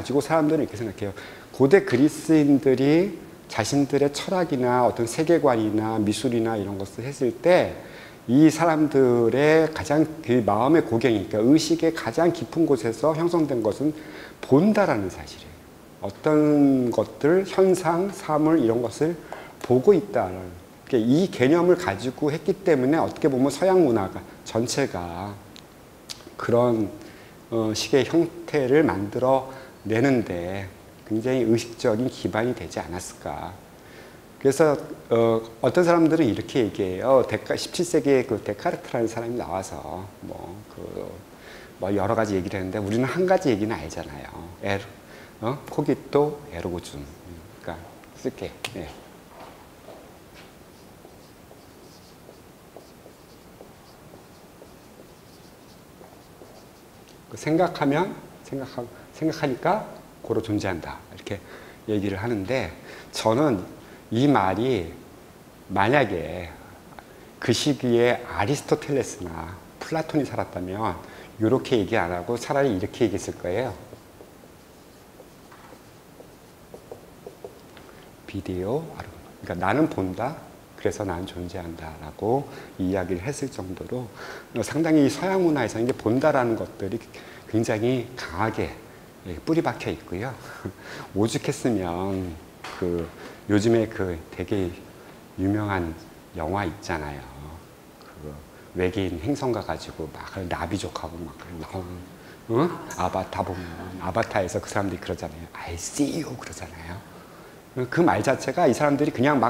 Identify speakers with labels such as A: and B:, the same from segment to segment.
A: 가지고 사람들은 이렇게 생각해요. 고대 그리스인들이 자신들의 철학이나 어떤 세계관이나 미술이나 이런 것을 했을 때 이 사람들의 가장 그 마음의 고경이, 그러니까 의식의 가장 깊은 곳에서 형성된 것은 본다라는 사실이에요. 어떤 것들, 현상, 사물 이런 것을 보고 있다. 그러니까 이 개념을 가지고 했기 때문에 어떻게 보면 서양 문화가 전체가 그런 식의 형태를 만들어 내는데 굉장히 의식적인 기반이 되지 않았을까. 그래서 어떤 사람들은 이렇게 얘기해요. 17세기에 그 데카르트라는 사람이 나와서 뭐 여러 가지 얘기를 했는데 우리는 한 가지 얘기는 알잖아요. 코기또 에르고 줌. 그러니까 쓸게. 네. 생각하니까 고로 존재한다. 이렇게 얘기를 하는데 저는 이 말이 만약에 그 시기에 아리스토텔레스나 플라톤이 살았다면 이렇게 얘기 안 하고 차라리 이렇게 얘기했을 거예요. 비디오, 그러니까 나는 본다. 그래서 나는 존재한다 라고 이야기를 했을 정도로 상당히 서양 문화에서 이제 본다라는 것들이 굉장히 강하게 뿌리 박혀 있고요. 오죽했으면 요즘에 되게 유명한 영화 있잖아요. 외계인 행성 가가지고 막 나비족하고 막 나오는 아바타 보면 아바타에서 그 사람들이 그러잖아요. I see you 그러잖아요. 그 말 자체가 이 사람들이 그냥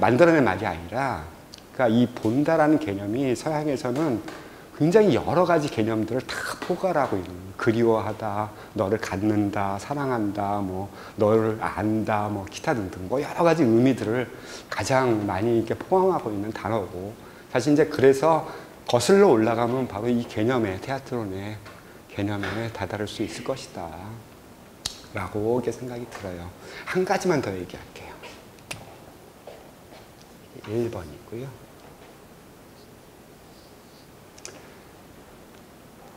A: 만들어낸 말이 아니라, 그러니까 이 본다라는 개념이 서양에서는 굉장히 여러 가지 개념들을 다 포괄하고 있는, 그리워하다, 너를 갖는다, 사랑한다, 뭐 너를 안다, 뭐 기타 등등 뭐 여러 가지 의미들을 가장 많이 이렇게 포함하고 있는 단어고, 사실 이제 그래서 거슬러 올라가면 바로 이 개념의 테아트론의 개념에 다다를 수 있을 것이다 라고 이렇게 생각이 들어요. 한 가지만 더 얘기할게요. 1번이고요.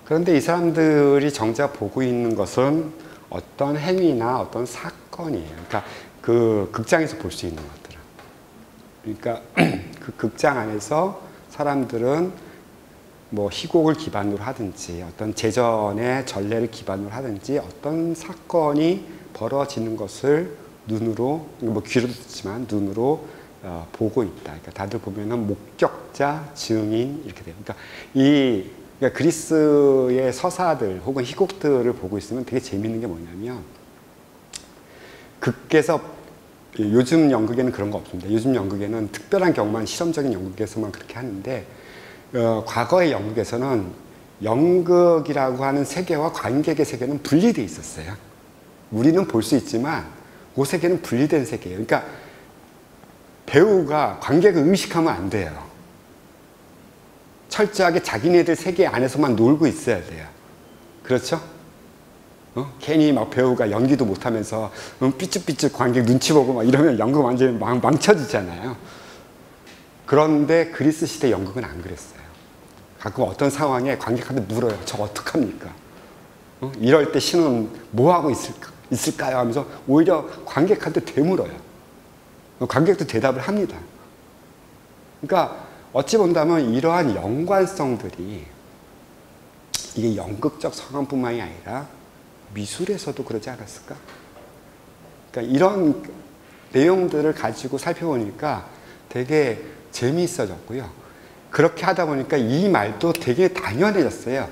A: 그런데 이 사람들이 정작 보고 있는 것은 어떤 행위나 어떤 사건이에요. 그러니까 그 극장에서 볼 수 있는 것들은. 그러니까 그 극장 안에서 사람들은 뭐 희곡을 기반으로 하든지 어떤 제전의 전례를 기반으로 하든지 어떤 사건이 벌어지는 것을 눈으로, 뭐 귀로 듣지만 눈으로 보고 있다. 그러니까 다들 보면은 목격자, 증인 이렇게 돼요. 그러니까 그리스의 서사들 혹은 희곡들을 보고 있으면 되게 재밌는 게 뭐냐면, 극에서, 요즘 연극에는 그런 거 없습니다. 요즘 연극에는 특별한 경우만, 실험적인 연극에서만 그렇게 하는데, 과거의 연극에서는 연극이라고 하는 세계와 관객의 세계는 분리되어 있었어요. 우리는 볼 수 있지만 그 세계는 분리된 세계예요. 그러니까 배우가 관객을 의식하면 안 돼요. 철저하게 자기네들 세계 안에서만 놀고 있어야 돼요. 그렇죠? 괜히 막 배우가 연기도 못하면서 삐죽삐죽 관객 눈치 보고 막 이러면 연극 완전히 망쳐지잖아요. 그런데 그리스 시대 연극은 안 그랬어요. 가끔 어떤 상황에 관객한테 물어요. 저 어떡합니까? 이럴 때 신은 뭐 하고 있을까요? 하면서 오히려 관객한테 되물어요. 관객도 대답을 합니다. 그러니까 어찌 본다면 이러한 연관성들이 이게 연극적 상황뿐만이 아니라 미술에서도 그러지 않았을까? 그러니까 이런 내용들을 가지고 살펴보니까 되게 재미있어졌고요. 그렇게 하다 보니까 이 말도 되게 당연해졌어요.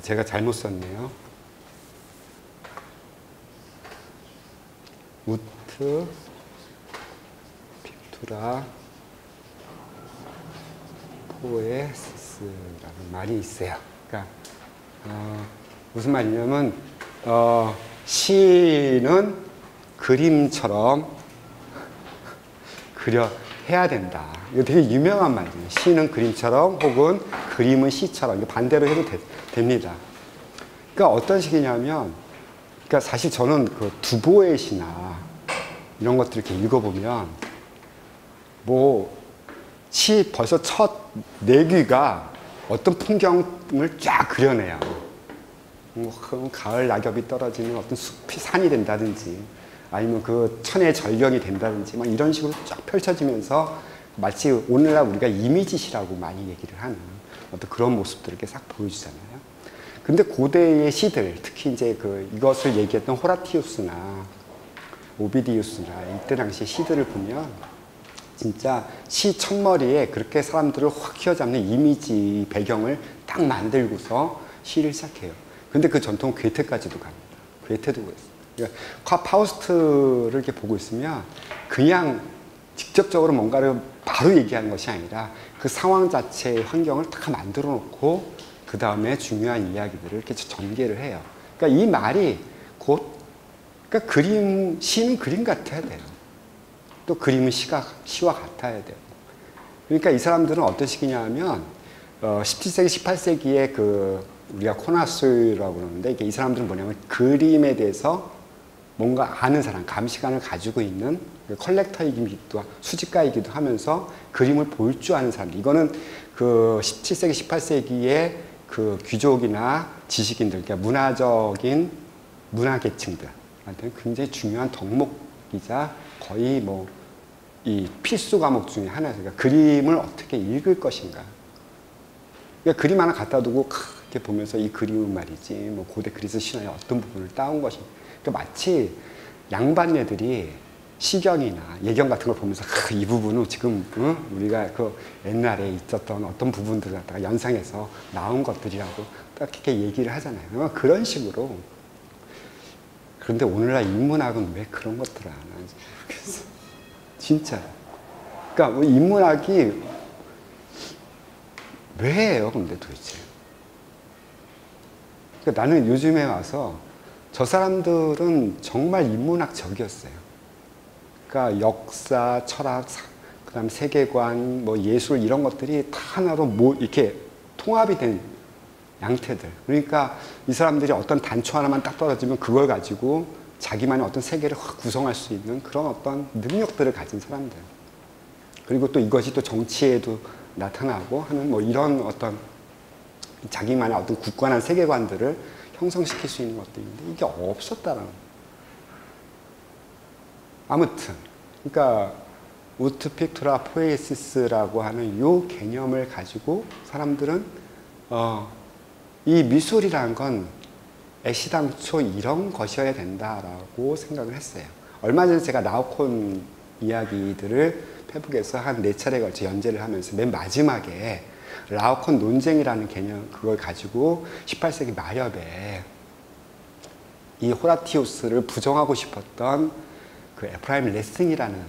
A: 제가 잘못 썼네요. 우트 픽투라 포에시스라는 말이 있어요. 그러니까 무슨 말이냐면 시는 그림처럼 해야 된다. 이거 되게 유명한 말이에요. 시는 그림처럼 혹은 그림은 시처럼. 이거 반대로 해도 됩니다. 그러니까 어떤 식이냐면, 그러니까 사실 저는 그 두보의 시나 이런 것들 이렇게 읽어보면 시 벌써 첫 내귀가 어떤 풍경을 쫙 그려내요. 뭐 가을 낙엽이 떨어지는 어떤 숲이 산이 된다든지 아니면 그 천의 절경이 된다든지 막 이런 식으로 쫙 펼쳐지면서 마치 오늘날 우리가 이미지시라고 많이 얘기를 하는 어떤 그런 모습들을 이렇게 싹 보여주잖아요. 근데 고대의 시들, 특히 이제 이것을 얘기했던 호라티우스나 오비디우스나 이때 당시 시들을 보면 진짜 시 첫머리에 그렇게 사람들을 확 휘어잡는 이미지 배경을 딱 만들고서 시를 시작해요. 근데 그 전통 괴테까지도 갑니다. 괴테도 그랬어요. 그러니까 파우스트를 이렇게 보고 있으면 그냥 직접적으로 뭔가를 바로 얘기하는 것이 아니라 그 상황 자체의 환경을 다 만들어 놓고 그 다음에 중요한 이야기들을 이렇게 전개를 해요. 그러니까 이 말이 곧 그러니까 시는 그림 같아야 돼요. 또 그림은 시와 같아야 돼요. 그러니까 이 사람들은 어떤 식이냐 하면 17세기, 18세기에 우리가 코나스라고 그러는데 이게 이 사람들은 뭐냐면 그림에 대해서 뭔가 아는 사람, 감시관을 가지고 있는 컬렉터이기도 수집가이기도 하면서 그림을 볼 줄 아는 사람들. 이거는 17세기, 18세기에 귀족이나 지식인들, 그러니까 문화적인 문화계층들한테는 굉장히 중요한 덕목이자 거의 이 필수 과목 중에 하나예요. 그러니까 그림을 어떻게 읽을 것인가. 그러니까 그림 하나 갖다 두고 이렇게 보면서 이 그림은 말이지, 고대 그리스 신화의 어떤 부분을 따온 것인가. 그러니까 마치 양반네들이 시경이나 예경 같은 걸 보면서 이 부분은 지금 우리가 옛날에 있었던 어떤 부분들을 갖다가 연상해서 나온 것들이라고 딱 이렇게 얘기를 하잖아요. 그런 식으로. 그런데 오늘날 인문학은 왜 그런 것들을 안 하는지 모르겠어. 진짜. 그러니까 인문학이 왜 해요, 근데 도대체? 그러니까 나는 요즘에 와서 저 사람들은 정말 인문학적이었어요. 그러니까 역사, 철학, 그다음 세계관, 예술 이런 것들이 다 하나로 이렇게 통합이 된 양태들. 그러니까 이 사람들이 어떤 단초 하나만 딱 떨어지면 그걸 가지고 자기만의 어떤 세계를 확 구성할 수 있는 그런 어떤 능력들을 가진 사람들. 그리고 또 이것이 또 정치에도 나타나고 하는 이런 어떤 자기만의 어떤 굳건한 세계관들을 형성시킬 수 있는 것들인데 이게 없었다라는 거예요. 아무튼 그러니까 우트픽투라 포에시스라고 하는 이 개념을 가지고 사람들은 이 미술이라는 건 애시당초 이런 것이어야 된다라고 생각을 했어요. 얼마 전에 제가 라오콘 이야기들을 페북에서 한 4차례에 걸쳐 연재를 하면서 맨 마지막에 라오콘 논쟁이라는 개념 그걸 가지고 18세기 말엽에 이 호라티우스를 부정하고 싶었던 에프라임 레싱이라는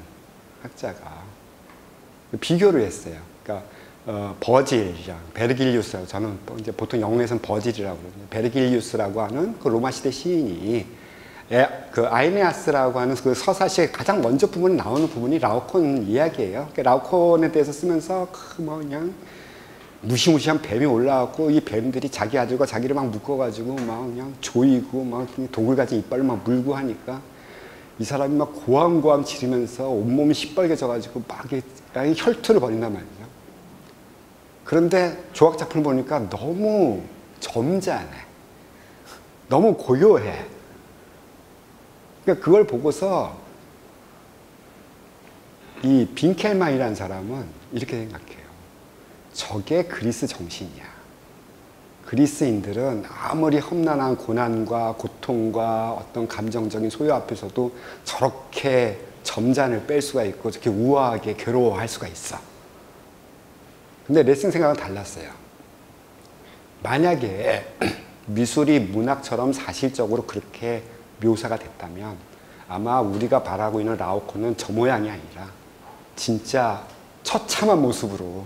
A: 학자가 비교를 했어요. 그러니까 버질이랑 베르길리우스라고, 저는 이제 보통 영어에서는 버질이라고 그러거든요. 베르길리우스라고 하는 로마 시대 시인이 아이네아스라고 하는 서사시의 가장 먼저 부분에 나오는 부분이 라오콘 이야기예요. 그러니까 라오콘에 대해서 쓰면서 그냥 무시무시한 뱀이 올라왔고 이 뱀들이 자기 아들과 자기를 막 묶어가지고 막 그냥 조이고 막 독을 가진 이빨로 막 물고 하니까 이 사람이 막 고함고함 지르면서 온몸이 시뻘개져가지고 막 혈투를 벌인단 말이죠. 그런데 조각 작품을 보니까 너무 점잖해. 너무 고요해. 그러니까 그걸 보고서 이 빈켈만이라는 사람은 이렇게 생각해요. 저게 그리스 정신이야. 그리스인들은 아무리 험난한 고난과 고통과 어떤 감정적인 소요 앞에서도 저렇게 점잔을 뺄 수가 있고 저렇게 우아하게 괴로워할 수가 있어. 근데 레싱 생각은 달랐어요. 만약에 미술이 문학처럼 사실적으로 그렇게 묘사가 됐다면 아마 우리가 바라고 있는 라오코는 저 모양이 아니라 진짜 처참한 모습으로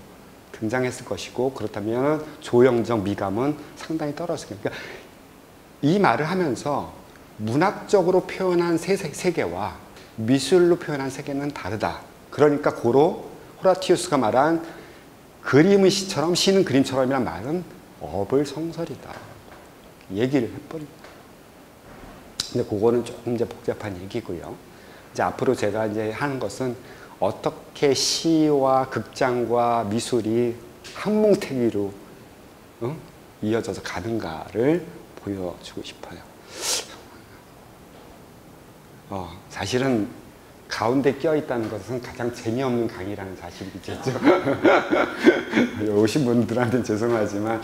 A: 등장했을 것이고, 그렇다면 조형적 미감은 상당히 떨어졌을 거예요. 그러니까 이 말을 하면서 문학적으로 표현한 세계와 미술로 표현한 세계는 다르다. 그러니까 고로 호라티우스가 말한 그림은 시처럼 시는 그림처럼이란 말은 어불성설이다. 얘기를 해버립니다. 근데 그거는 조금 이제 복잡한 얘기고요. 이제 앞으로 제가 이제 하는 것은 어떻게 시와 극장과 미술이 한뭉태기로 이어져서 가는가를 보여주고 싶어요. 사실은 가운데 껴있다는 것은 가장 재미없는 강의라는 사실이겠죠. 오신 분들한테는 죄송하지만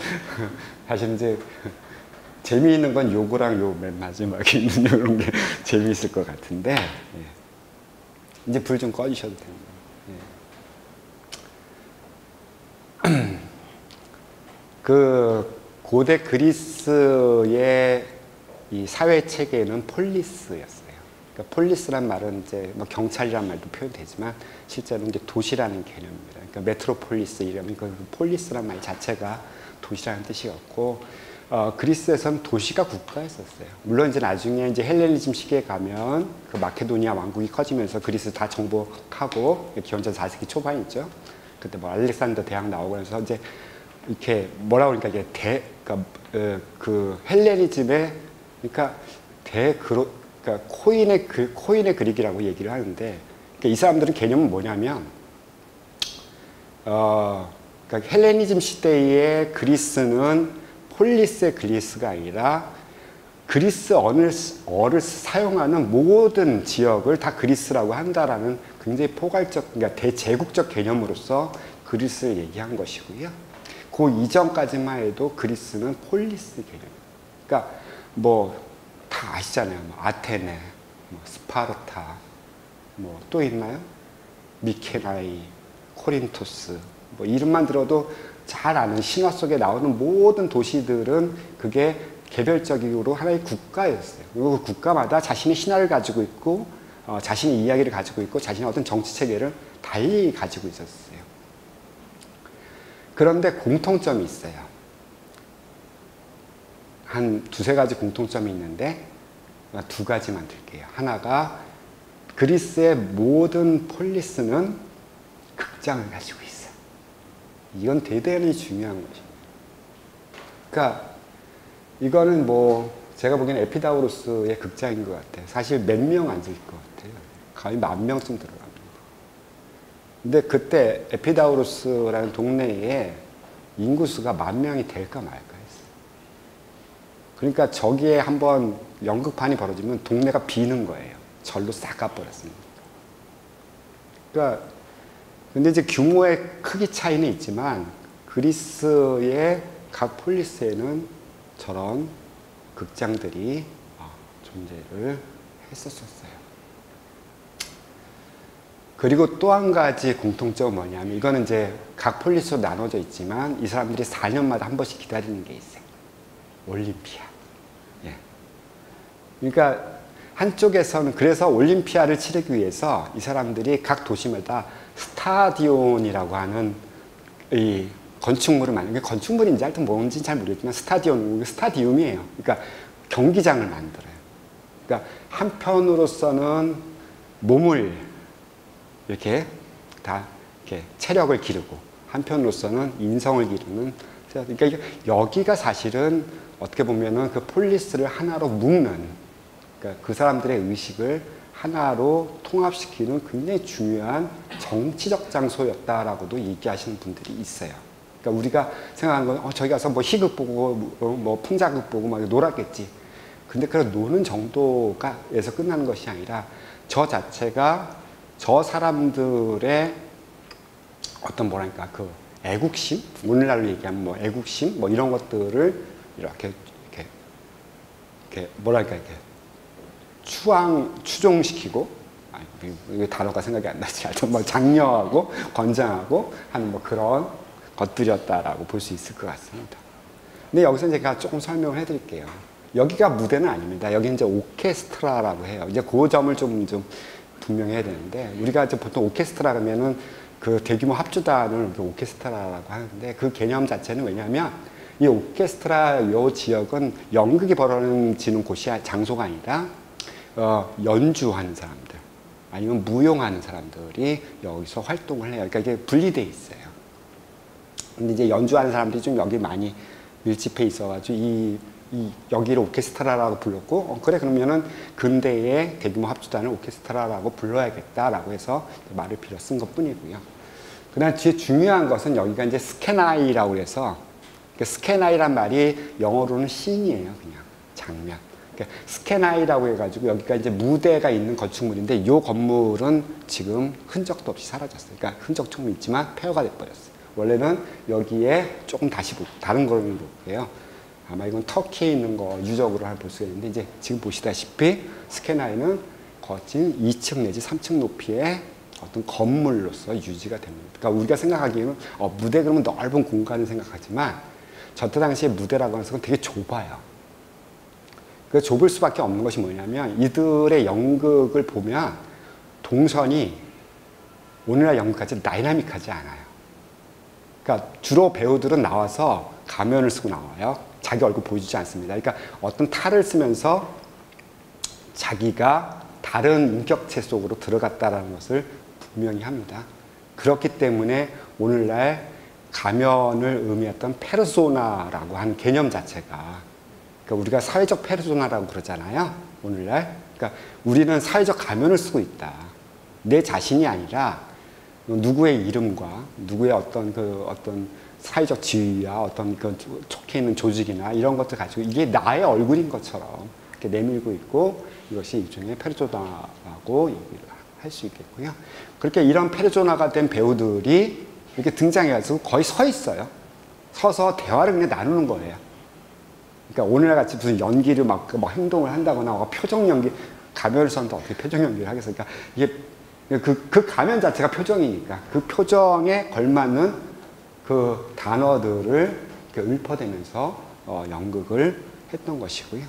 A: 사실 이제 재미있는 건 요거랑 요 맨 마지막에 있는 이런 게 재미있을 것 같은데, 예. 이제 불 좀 꺼주셔도 됩니다. 예. 그 고대 그리스의 이 사회 체계는 폴리스였어요. 그러니까 폴리스란 말은 이제 뭐 경찰이란 말도 표현되지만 실제로 이제 도시라는 개념입니다. 그러니까 메트로폴리스 이러면 그 폴리스란 말 자체가 도시라는 뜻이었고, 그리스에서는 도시가 국가였었어요. 물론 이제 나중에 이제 헬레니즘 시기에 가면 그 마케도니아 왕국이 커지면서 그리스 다 정복하고, 기원전 4세기 초반이죠. 그때 뭐 알렉산더 대왕 나오고 그래서 이제 이렇게 뭐라 그러니까 이게 그 헬레니즘의 그러니까 그러니까 코인의 그리기라고 얘기를 하는데, 그러니까 이 사람들은 개념은 뭐냐면, 그러니까 헬레니즘 시대의 그리스는 폴리스의 그리스가 아니라 그리스 어를 사용하는 모든 지역을 다 그리스라고 한다라는 굉장히 포괄적, 그러니까 대제국적 개념으로서 그리스를 얘기한 것이고요. 그 이전까지만 해도 그리스는 폴리스 개념. 그러니까 뭐 다 아시잖아요. 뭐 아테네, 뭐 스파르타, 뭐 또 있나요? 미케나이, 코린토스, 뭐 이름만 들어도 잘 아는 신화 속에 나오는 모든 도시들은 그게 개별적으로 하나의 국가였어요. 그리고 그 국가마다 자신의 신화를 가지고 있고, 자신의 이야기를 가지고 있고, 자신의 어떤 정치 체계를 달리 가지고 있었어요. 그런데 공통점이 있어요. 한 두세 가지 공통점이 있는데 두 가지만 들게요. 하나가 그리스의 모든 폴리스는 극장을 가지고 있어요. 이건 대단히 중요한 것입니다. 그러니까 이거는 뭐 제가 보기에는 에피다우로스의 극장인 것 같아요. 사실 몇 명 앉을 것 같아요. 거의 10,000명쯤 들어갑니다. 근데 그때 에피다우로스라는 동네에 인구수가 10,000명이 될까 말까 했어요. 그러니까 저기에 한번 연극판이 벌어지면 동네가 비는 거예요. 절로 싹 가버렸습니다. 그러니까 근데 이제 규모의 크기 차이는 있지만 그리스의 각 폴리스에는 저런 극장들이 존재를 했었어요. 그리고 또 한 가지 공통점은 뭐냐면, 이거는 이제 각 폴리스로 나눠져 있지만 이 사람들이 4년마다 한 번씩 기다리는 게 있어요. 올림피아. 예. 그러니까 한쪽에서는 그래서 올림피아를 치르기 위해서 이 사람들이 각 도시마다 스타디온이라고 하는 이 건축물을 만드는, 건축물인지 하여튼 뭔지 잘 모르겠지만 스타디움이에요. 그러니까 경기장을 만들어요. 그러니까 한편으로서는 몸을 이렇게 다 이렇게 체력을 기르고, 한편으로서는 인성을 기르는. 그러니까 여기가 사실은 어떻게 보면은 그 폴리스를 하나로 묶는, 그러니까 그 사람들의 의식을 하나로 통합시키는 굉장히 중요한 정치적 장소였다라고도 얘기하시는 분들이 있어요. 그러니까 우리가 생각하는 건 저기 가서 뭐 희극 보고 뭐 풍자극 보고 막 놀았겠지. 근데 그런 노는 정도에서 끝나는 것이 아니라 저 자체가 저 사람들의 어떤 뭐랄까 그 애국심, 오늘날로 얘기하면 뭐 애국심 뭐 이런 것들을 이렇게 뭐랄까 이렇게 추종시키고, 이 단어가 생각이 안 나지. 하여튼 뭐 장려하고 권장하고 하는 뭐 그런 것들이었다라고 볼 수 있을 것 같습니다. 근데 여기서 제가 조금 설명을 해드릴게요. 여기가 무대는 아닙니다. 여기 이제 오케스트라라고 해요. 이제 그 점을 좀 분명해야 되는데, 우리가 이제 보통 오케스트라 그러면은 그 대규모 합주단을 오케스트라라고 하는데, 그 개념 자체는 왜냐하면 이 오케스트라 요 지역은 연극이 벌어지는 곳이 장소가 아니라 연주하는 사람들 아니면 무용하는 사람들이 여기서 활동을 해요. 그러니까 이게 분리되어 있어요. 근데 이제 연주하는 사람들이 좀 여기 많이 밀집해 있어가지고 여기를 오케스트라라고 불렀고, 그래 그러면은 근대의 대규모 합주단을 오케스트라라고 불러야겠다라고 해서 말을 빌어 쓴 것뿐이고요. 그다음 뒤에 중요한 것은 여기가 이제 스케나이라고 해서, 스케나이란 말이 영어로는 씬이에요. 그냥 장면. 그러니까 스케나이라고 해가지고 여기가 이제 무대가 있는 건축물인데 이 건물은 지금 흔적도 없이 사라졌어요. 그러니까 흔적 조금 있지만 폐허가 돼버렸어요. 원래는 여기에 조금 다시 다른 걸 볼게요. 아마 이건 터키에 있는 거 유적으로 볼 수가 있는데 이제 지금 보시다시피 스케나이는 거진 2층 내지 3층 높이의 어떤 건물로서 유지가 됩니다. 그러니까 우리가 생각하기에는 무대 그러면 넓은 공간을 생각하지만 저때 당시에 무대라고 하는 것은 되게 좁아요. 그 좁을 수밖에 없는 것이 뭐냐면 이들의 연극을 보면 동선이 오늘날 연극같이 다이나믹하지 않아요. 그러니까 주로 배우들은 나와서 가면을 쓰고 나와요. 자기 얼굴 보여주지 않습니다. 그러니까 어떤 탈을 쓰면서 자기가 다른 인격체 속으로 들어갔다는 것을 분명히 합니다. 그렇기 때문에 오늘날 가면을 의미했던 페르소나라고 하는 개념 자체가, 그러니까 우리가 사회적 페르소나라고 그러잖아요. 오늘날. 그러니까 우리는 사회적 가면을 쓰고 있다. 내 자신이 아니라 누구의 이름과 누구의 어떤 사회적 지위와 어떤 그 속해 있는 조직이나 이런 것들 가지고 이게 나의 얼굴인 것처럼 이렇게 내밀고 있고, 이것이 일종의 페르소나라고 얘기를 할 수 있겠고요. 그렇게 이런 페르소나가 된 배우들이 이렇게 등장해가지고 거의 서 있어요. 서서 대화를 그냥 나누는 거예요. 그러니까 오늘날 같이 무슨 연기를 막 행동을 한다거나 표정 연기, 가면을 썼는데 어떻게 표정 연기를 하겠어요? 그러니까 이게 그 가면 자체가 표정이니까 그 표정에 걸맞는 그 단어들을 이렇게 읊어대면서 연극을 했던 것이고요.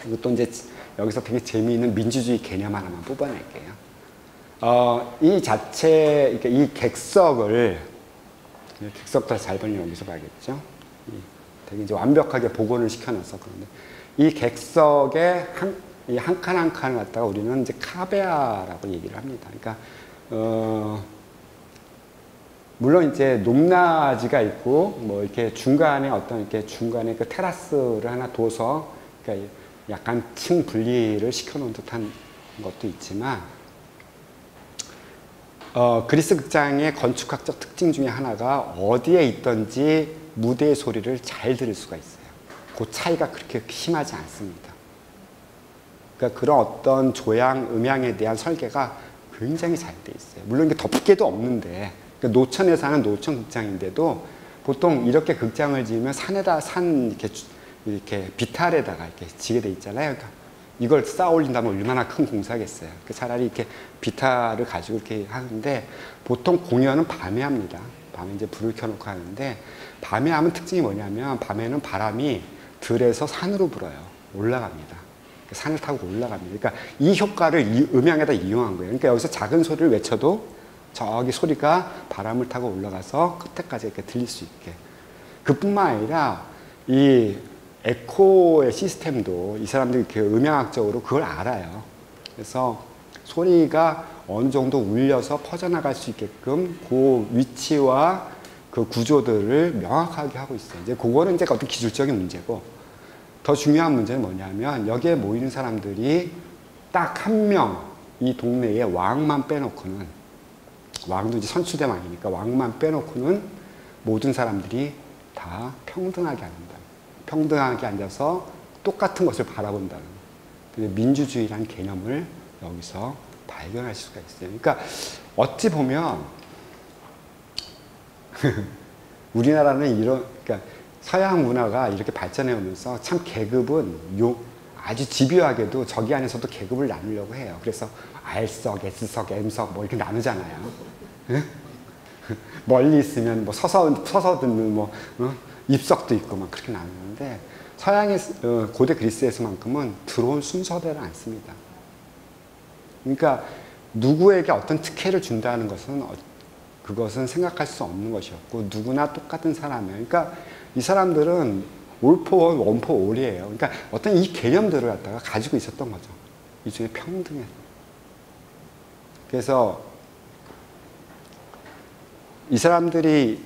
A: 그리고 또 이제 여기서 되게 재미있는 민주주의 개념 하나만 뽑아낼게요. 이 자체, 그러니까 이 객석도 잘 보면 여기서 봐야겠죠. 되게 이제 완벽하게 복원을 시켜놔서 그런데 이 객석의 한 칸 한 칸을 갖다가 우리는 이제 카베아라고 얘기를 합니다. 그러니까 물론 이제 높낮이가 있고 뭐 이렇게 중간에 중간에 그 테라스를 하나 둬서 그러니까 약간 층 분리를 시켜놓은 듯한 것도 있지만 그리스 극장의 건축학적 특징 중에 하나가 어디에 있든지 무대의 소리를 잘 들을 수가 있어요. 그 차이가 그렇게 심하지 않습니다. 그러니까 그런 어떤 조양, 음향에 대한 설계가 굉장히 잘 돼 있어요. 물론 이게 덮개도 없는데, 그러니까 노천에 사는 노천 극장인데도 보통 이렇게 극장을 지으면 이렇게 비탈에다가 이렇게 지게 돼 있잖아요. 그러니까 이걸 쌓아 올린다면 얼마나 큰 공사겠어요. 차라리 이렇게 비탈을 가지고 이렇게 하는데 보통 공연은 밤에 합니다. 밤에 이제 불을 켜놓고 하는데 밤에 하면 특징이 뭐냐면 밤에는 바람이 들에서 산으로 불어요. 올라갑니다. 산을 타고 올라갑니다. 그러니까 이 효과를 이 음향에다 이용한 거예요. 그러니까 여기서 작은 소리를 외쳐도 저기 소리가 바람을 타고 올라가서 끝에까지 이렇게 들릴 수 있게. 그뿐만 아니라 이 에코의 시스템도 이 사람들이 음향학적으로 그걸 알아요. 그래서 소리가 어느 정도 울려서 퍼져나갈 수 있게끔 그 위치와 그 구조들을 명확하게 하고 있어요. 이제 그거는 이제 어떤 기술적인 문제고, 더 중요한 문제는 뭐냐면 여기에 모이는 사람들이 딱 한 명, 이 동네에 왕만 빼놓고는, 왕도 이제 선출된 왕이니까 왕만 빼놓고는 모든 사람들이 다 평등하게 앉는다. 평등하게 앉아서 똑같은 것을 바라본다는 민주주의라는 개념을 여기서 발견할 수가 있어요. 그러니까 어찌 보면 우리나라는 그러니까 서양 문화가 이렇게 발전해 오면서 참 계급은 아주 집요하게도 저기 안에서도 계급을 나누려고 해요. 그래서 R석, S석, M석 뭐 이렇게 나누잖아요. 멀리 있으면 뭐 서서 듣는 입석도 있고 막 그렇게 나누는데 서양의 고대 그리스에서만큼은 들어온 순서대로 않습니다. 그러니까 누구에게 어떤 특혜를 준다는 것은 그것은 생각할 수 없는 것이었고 누구나 똑같은 사람이에요. 그러니까 이 사람들은 all for one, one for all이에요. 그러니까 어떤 이 개념들을 갖다가 가지고 있었던 거죠. 일종의 평등에. 그래서 이 사람들이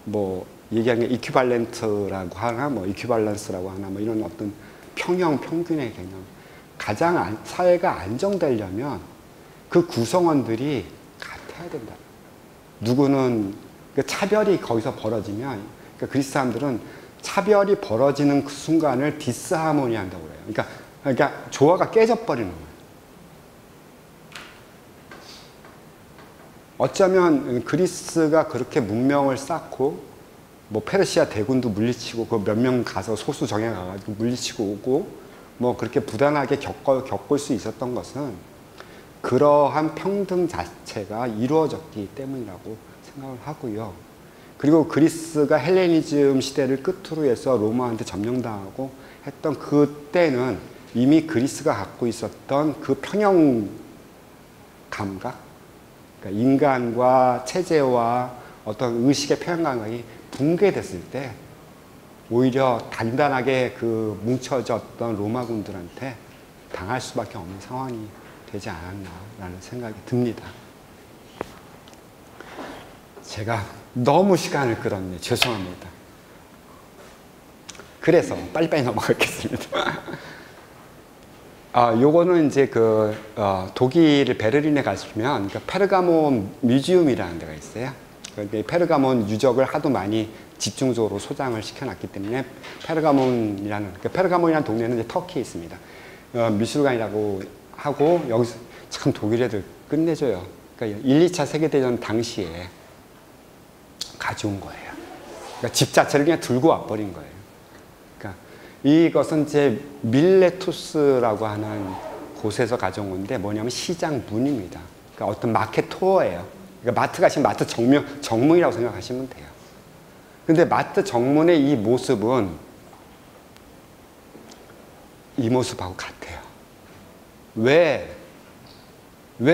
A: 뭐 얘기하는 게 이퀴발렌트라고 하나, 뭐 이퀴발런스라고 하나, 뭐 이런 어떤 평균의 개념. 가장 사회가 안정되려면 그 구성원들이 같아야 된다. 누구는 차별이 거기서 벌어지면, 그러니까 그리스 사람들은 차별이 벌어지는 그 순간을 디스하모니 한다고 그래요. 그러니까 조화가 깨져버리는 거예요. 어쩌면 그리스가 그렇게 문명을 쌓고 뭐 페르시아 대군도 물리치고 그 몇 명 가서 소수 정예 가가지고 물리치고 오고 뭐 그렇게 부단하게 겪을 수 있었던 것은 그러한 평등 자체가 이루어졌기 때문이라고 생각을 하고요. 그리고 그리스가 헬레니즘 시대를 끝으로 해서 로마한테 점령당하고 했던 그때는 이미 그리스가 갖고 있었던 그 평형 감각, 그러니까 인간과 체제와 어떤 의식의 평형 감각이 붕괴됐을 때 오히려 단단하게 그 뭉쳐졌던 로마군들한테 당할 수밖에 없는 상황이 되지 않았나라는 생각이 듭니다. 제가 너무 시간을 끌었네. 죄송합니다. 그래서 빨리빨리 넘어가겠습니다. 요거는 이제 독일 베를린에 가시면 페르가몬 뮤지엄이라는 데가 있어요. 페르가몬 유적을 하도 많이 집중적으로 소장을 시켜놨기 때문에 페르가몬이라는 동네는 이제 터키에 있습니다. 미술관이라고 하고 여기서 참 독일 애들 끝내줘요. 그러니까 1, 2차 세계대전 당시에 가져온 거예요. 그러니까 집 자체를 그냥 들고 와버린 거예요. 그러니까 이것은 이제 밀레투스라고 하는 곳에서 가져온 건데 뭐냐면 시장 문입니다. 그러니까 어떤 마켓 투어예요. 그러니까 마트 가시면 마트 정문이라고 생각하시면 돼요. 근데 마트 정문의 이 모습은 이 모습하고 같아요. 왜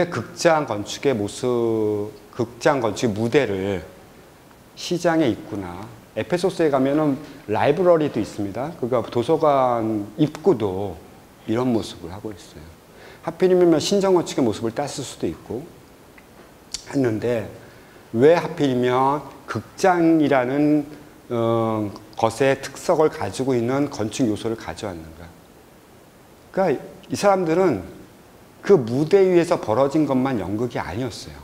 A: 극장 건축의 무대를 시장에 있구나. 에페소스에 가면은 라이브러리도 있습니다. 그러니까 도서관 입구도 이런 모습을 하고 있어요. 하필이면 신정 건축의 모습을 땄을 수도 있고 했는데 왜 하필이면 극장이라는 것의 특성을 가지고 있는 건축 요소를 가져왔는가? 그러니까 이 사람들은 그 무대 위에서 벌어진 것만 연극이 아니었어요.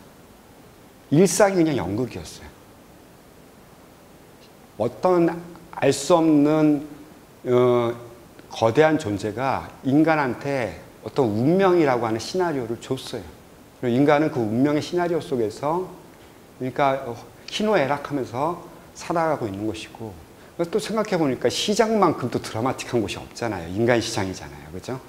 A: 일상이 그냥 연극이었어요. 어떤 알 수 없는 거대한 존재가 인간한테 어떤 운명이라고 하는 시나리오를 줬어요. 그리고 인간은 그 운명의 시나리오 속에서 그러니까 희노애락하면서 살아가고 있는 것이고 또 생각해 보니까 시장만큼 또 드라마틱한 곳이 없잖아요. 인간 시장이잖아요. 그렇죠?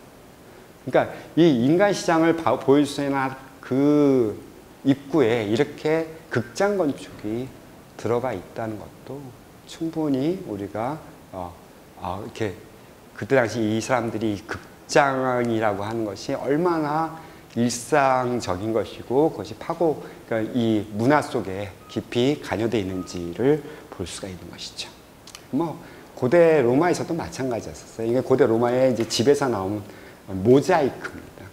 A: 그러니까 이 인간 시장을 보여줄 수 있는 그 입구에 이렇게 극장 건축이 들어가 있다는 것도 충분히 우리가 이렇게 그때 당시 이 사람들이 극장이라고 하는 것이 얼마나 일상적인 것이고 그것이 그러니까 이 문화 속에 깊이 관여되어 있는지를 볼 수가 있는 것이죠. 뭐 고대 로마에서도 마찬가지였었어요. 이게 고대 로마의 이제 집에서 나온 모자이크입니다.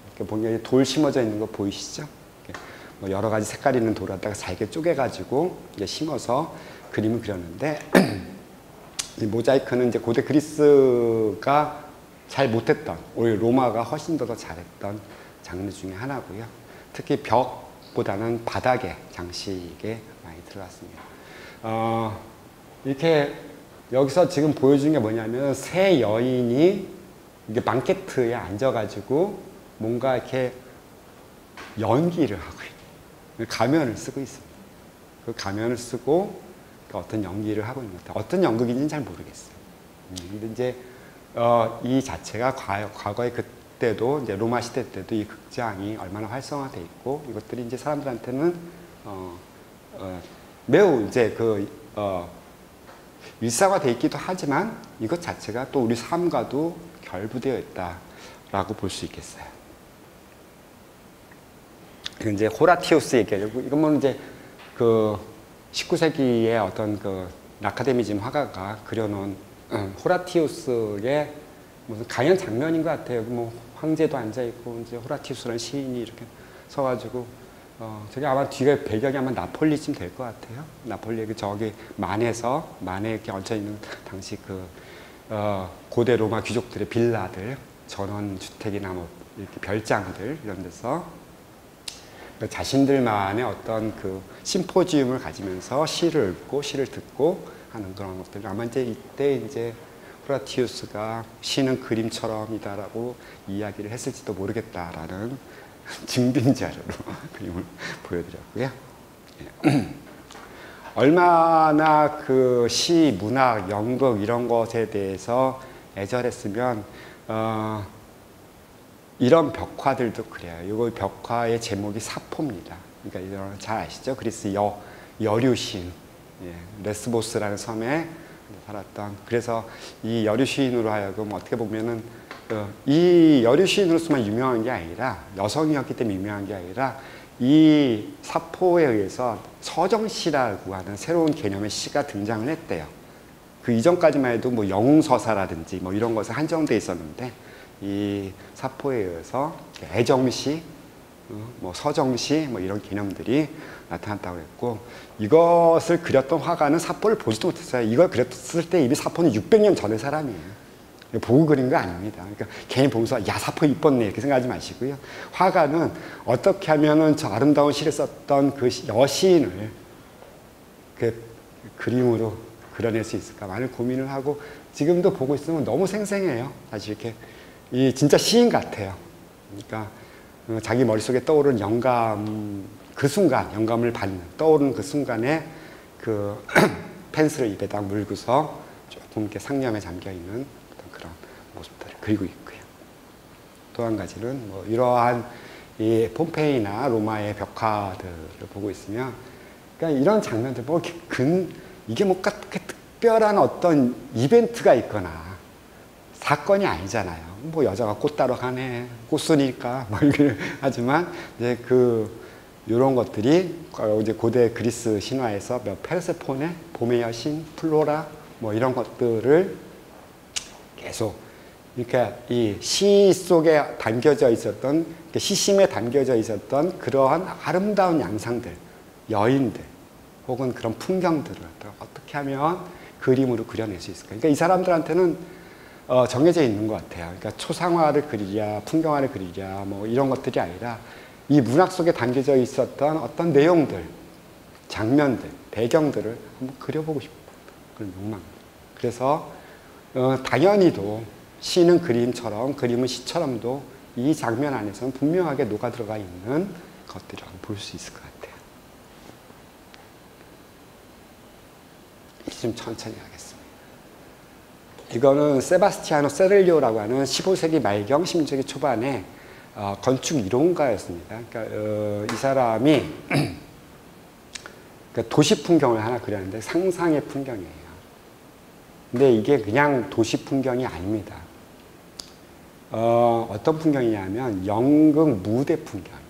A: 이렇게 보면 돌 심어져 있는 거 보이시죠? 뭐 여러 가지 색깔 있는 돌을 갖다가 잘게 쪼개가지고 이제 심어서 그림을 그렸는데 이 모자이크는 이제 고대 그리스가 잘 못했던 오히려 로마가 훨씬 더 잘했던 장르 중에 하나고요. 특히 벽보다는 바닥에 장식에 많이 들어갔습니다. 이렇게 여기서 지금 보여준 게 뭐냐면 세 여인이 이게 방케트에 앉아가지고 뭔가 이렇게 연기를 하고 있는 가면을 쓰고 있습니다. 그 가면을 쓰고 어떤 연기를 하고 있는 것 같아요. 어떤 연극인지는 잘 모르겠어요. 근데 이제 이 자체가 과거에 그때도 이제 로마 시대 때도 이 극장이 얼마나 활성화돼 있고 이것들이 이제 사람들한테는 매우 이제 일상화돼 있기도 하지만 이것 자체가 또 우리 삶과도 결부되어 있다라고 볼 수 있겠어요. 이건 이제 호라티우스 얘기하려고 이건 뭐 이제 19세기의 어떤 아카데미즘 화가가 그려놓은 호라티우스의 무슨 강연 장면인 것 같아요. 뭐 황제도 앉아 있고 이제 호라티우스라는 시인이 이렇게 서가지고 저게 아마 뒤에 배경이 아마 나폴리쯤 될 것 같아요. 나폴리 저기 만에 이렇게 얹혀 있는 당시 고대 로마 귀족들의 빌라들, 전원 주택이나 뭐 이렇게 별장들 이런 데서 자신들만의 어떤 심포지움을 가지면서 시를 읽고 시를 듣고 하는 그런 것들. 아마 이제 이때 이제 호라티우스가 시는 그림처럼이다라고 이야기를 했을지도 모르겠다라는 증빙 자료로 그림을 보여드렸고요. 예. 얼마나 그 시, 문학, 연극 이런 것에 대해서 애절했으면 이런 벽화들도 그래요. 이거 벽화의 제목이 사포입니다. 그러니까 이런 잘 아시죠? 그리스 여류신, 예, 레스보스라는 섬에 살았던. 그래서 이 여류시인으로 하여금 어떻게 보면은 이 여류시인으로서만 유명한 게 아니라 여성이었기 때문에 유명한 게 아니라 이 사포에 의해서 서정시라고 하는 새로운 개념의 시가 등장을 했대요. 그 이전까지만 해도 뭐 영웅서사라든지 뭐 이런 것에 한정돼 있었는데 이 사포에 의해서 애정시, 뭐 서정시 뭐 이런 개념들이 나타났다고 했고, 이것을 그렸던 화가는 사포를 보지도 못했어요. 이걸 그렸을 때 이미 사포는 600년 전의 사람이에요. 보고 그린 거 아닙니다. 그러니까 괜히 보면서 야 사포 이뻤네 이렇게 생각하지 마시고요. 화가는 어떻게 하면은 저 아름다운 시를 썼던 그 여시인을 그 그림으로 그려낼 수 있을까 많은 고민을 하고, 지금도 보고 있으면 너무 생생해요. 사실 이렇게 이 진짜 시인 같아요. 그러니까 자기 머릿속에 떠오르는 영감, 그 순간 영감을 받는 떠오르는 그 순간에 그 펜슬을 입에다 물고서 조금 이렇게 상념에 잠겨 있는 그런 모습들을 그리고 있고요. 또 한 가지는 뭐 이러한 이 폼페이나 로마의 벽화들을 보고 있으면, 그러니까 이런 장면들 뭐 이게 뭔가 특별한 어떤 이벤트가 있거나 사건이 아니잖아요. 뭐 여자가 꽃 따러 가네, 꽃순이니까 뭐 이렇게 하지만 이제 이런 것들이 이제 고대 그리스 신화에서 페르세포네, 봄의 여신, 플로라 뭐 이런 것들을 계속 이렇게 이 시 속에 담겨져 있었던, 시심에 담겨져 있었던 그러한 아름다운 양상들, 여인들 혹은 그런 풍경들을 어떻게 하면 그림으로 그려낼 수 있을까? 그러니까 이 사람들한테는 정해져 있는 것 같아요. 그러니까 초상화를 그리랴, 풍경화를 그리랴, 뭐 이런 것들이 아니라 이 문학 속에 담겨져 있었던 어떤 내용들, 장면들, 배경들을 한번 그려보고 싶은 그런 욕망. 그래서 당연히도 시는 그림처럼, 그림은 시처럼도 이 장면 안에서는 분명하게 녹아 들어가 있는 것들을 볼 수 있을 것 같아요. 좀 천천히 하겠습니다. 이거는 세바스티아노 세렐리오라고 하는 15세기 말경, 16세기 초반에 건축 이론가였습니다. 그러니까 이 사람이 그러니까 도시 풍경을 하나 그렸는데 상상의 풍경이에요. 근데 이게 그냥 도시 풍경이 아닙니다. 어떤 풍경이냐면 연극 무대 풍경이에요.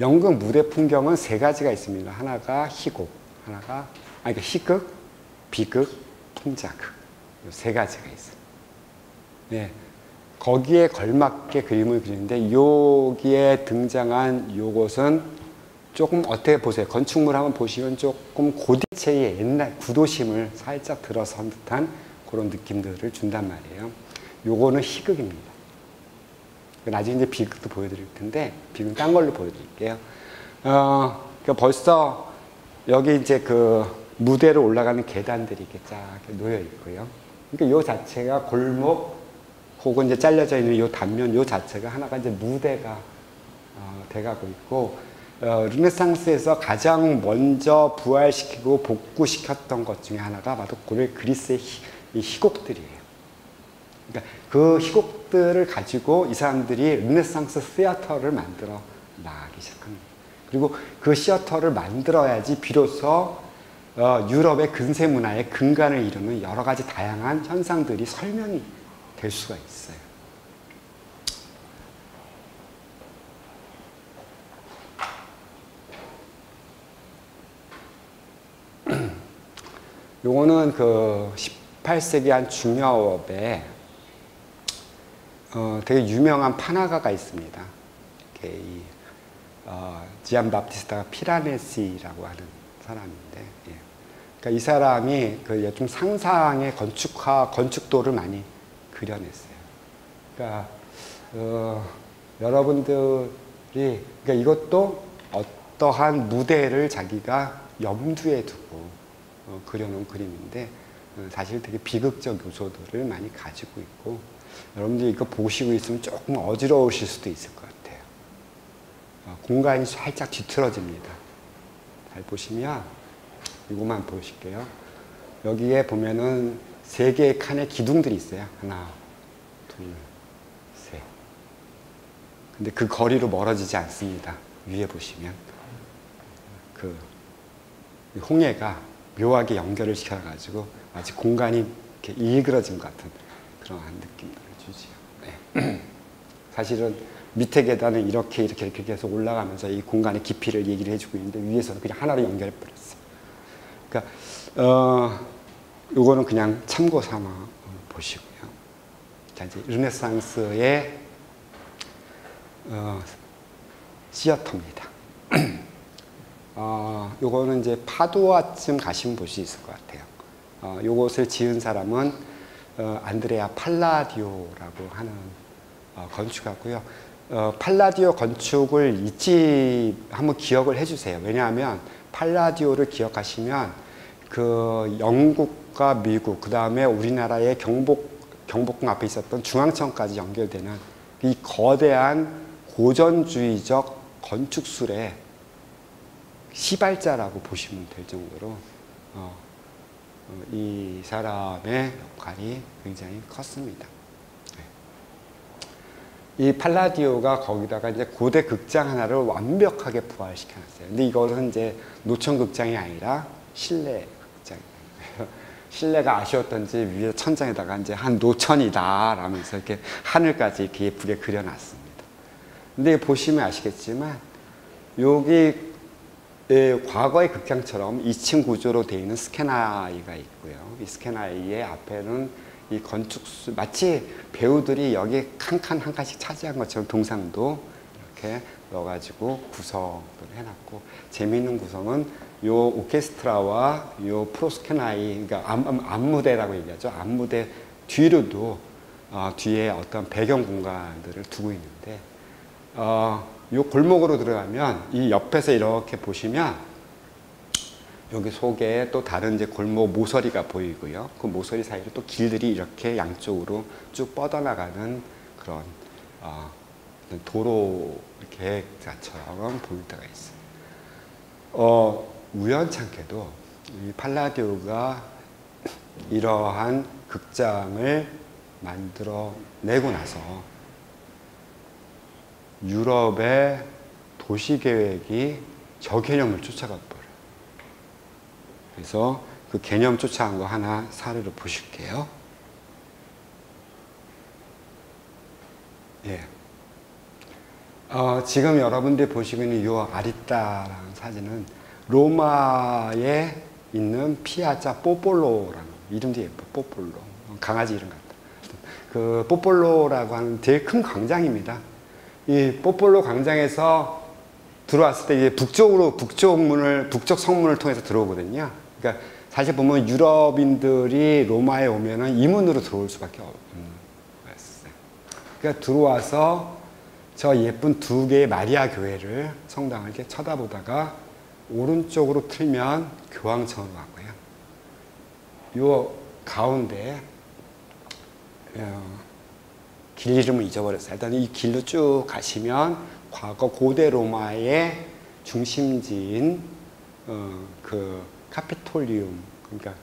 A: 연극 무대 풍경은 세 가지가 있습니다. 하나가 희곡, 그러니까 희극, 비극, 풍자극. 세 가지가 있어요. 네. 거기에 걸맞게 그림을 그리는데 여기에 등장한 요것은 조금 어떻게 보세요? 건축물 한번 보시면 조금 고대체의 옛날 구도심을 살짝 들어선 듯한 그런 느낌들을 준단 말이에요. 요거는 희극입니다. 나중에 이제 비극도 보여드릴 텐데 비극은 딴 걸로 보여드릴게요. 그러니까 벌써 여기 이제 그 무대로 올라가는 계단들이 이렇게 쫙 놓여 있고요. 그러니까 요 자체가 골목 혹은 이제 잘려져 있는 요 단면 요 자체가 하나가 이제 무대가 돼가고 있고, 르네상스에서 가장 먼저 부활시키고 복구시켰던 것 중에 하나가 바로 고대 그리스의 희곡들이에요. 그러니까 그 희곡들을 가지고 이 사람들이 르네상스 시어터를 만들어 나가기 시작합니다. 그리고 그 시어터를 만들어야지 비로소 유럽의 근세 문화의 근간을 이루는 여러 가지 다양한 현상들이 설명이 될 수가 있어요. 요거는 그 18세기 한 중여업에 되게 유명한 판화가가 있습니다. 이렇게 지안 바티스타 피라네시라고 하는 사람인데, 예. 그러니까 이 사람이 좀 상상의 건축도를 많이 그려냈어요. 그러니까 여러분들이 그러니까 이것도 어떠한 무대를 자기가 염두에 두고 그려놓은 그림인데 사실 되게 비극적 요소들을 많이 가지고 있고 여러분들이 이거 보시고 있으면 조금 어지러우실 수도 있을 것 같아요. 공간이 살짝 뒤틀어집니다. 잘 보시면 이것만 보실게요. 여기에 보면은 3개의 칸에 기둥들이 있어요. 하나, 둘, 셋. 근데 그 거리로 멀어지지 않습니다. 위에 보시면 그 홍해가 묘하게 연결을 시켜가지고 마치 공간이 이렇게 일그러진 것 같은 그러한 느낌을 주지요. 네. 사실은 밑에 계단은 이렇게 계속 올라가면서 이 공간의 깊이를 얘기를 해주고 있는데 위에서는 그냥 하나로 연결해 버렸어요. 그러니까 요거는 그냥 참고 삼아 보시고요. 자, 이제 르네상스의 시어터입니다. 요거는 이제 파두아쯤 가시면 볼 수 있을 것 같아요. 요것을 지은 사람은 안드레아 팔라디오라고 하는 건축가고요. 팔라디오 건축을 한번 기억을 해주세요. 왜냐하면 팔라디오를 기억하시면 그 영국과 미국, 그 다음에 우리나라의 경복궁 앞에 있었던 중앙청까지 연결되는 이 거대한 고전주의적 건축술의 시발자라고 보시면 될 정도로 이 사람의 역할이 굉장히 컸습니다. 이 팔라디오가 거기다가 이제 고대 극장 하나를 완벽하게 부활시켜놨어요. 근데 이거는 이제 노천 극장이 아니라 실내 극장이에요. 실내가 아쉬웠던지 위에 천장에다가 이제 한 노천이다 라면서 이렇게 하늘까지 이렇게 예쁘게 그려놨습니다. 근데 보시면 아시겠지만 여기 과거의 극장처럼 2층 구조로 되어 있는 스캐나이가 있고요. 이 스캐나이의 앞에는 이 건축수, 마치 배우들이 여기 한 칸 한 칸씩 차지한 것처럼 동상도 이렇게 넣어가지고 구성을 해놨고, 재미있는 구성은 요 오케스트라와 요 프로스캐나이, 그러니까 앞무대라고 얘기하죠. 앞무대 뒤로도 뒤에 어떤 배경 공간들을 두고 있는데, 요 골목으로 들어가면 이 옆에서 이렇게 보시면 여기 속에 또 다른 이제 골목 모서리가 보이고요. 그 모서리 사이로 또 길들이 이렇게 양쪽으로 쭉 뻗어나가는 그런 도로 계획자처럼 보일 때가 있어요. 우연찮게도 이 팔라디오가 이러한 극장을 만들어내고 나서 유럽의 도시계획이 저 개념을 쫓아가 버려요. 그래서 그 개념 쫓아간 거 하나 사례로 보실게요. 예. 지금 여러분들이 보시고 있는 이 아리따라는 사진은 로마에 있는 피아자 뽀폴로라는, 이름도 예뻐, 뽀폴로. 강아지 이름 같다. 그 뽀폴로라고 하는 되게 큰 광장입니다. 이 뽀폴로 광장에서 들어왔을 때 이제 북쪽 성문을 통해서 들어오거든요. 그러니까 사실 보면 유럽인들이 로마에 오면은 이 문으로 들어올 수밖에 없는 거였어요. 그러니까 들어와서 저 예쁜 2개의 마리아 교회를, 성당을 이렇게 쳐다보다가 오른쪽으로 틀면 교황청으로 가고요. 요 가운데 길 이름을 잊어버렸어요. 일단 이 길로 쭉 가시면 과거 고대 로마의 중심지인 그 카피톨리움, 그러니까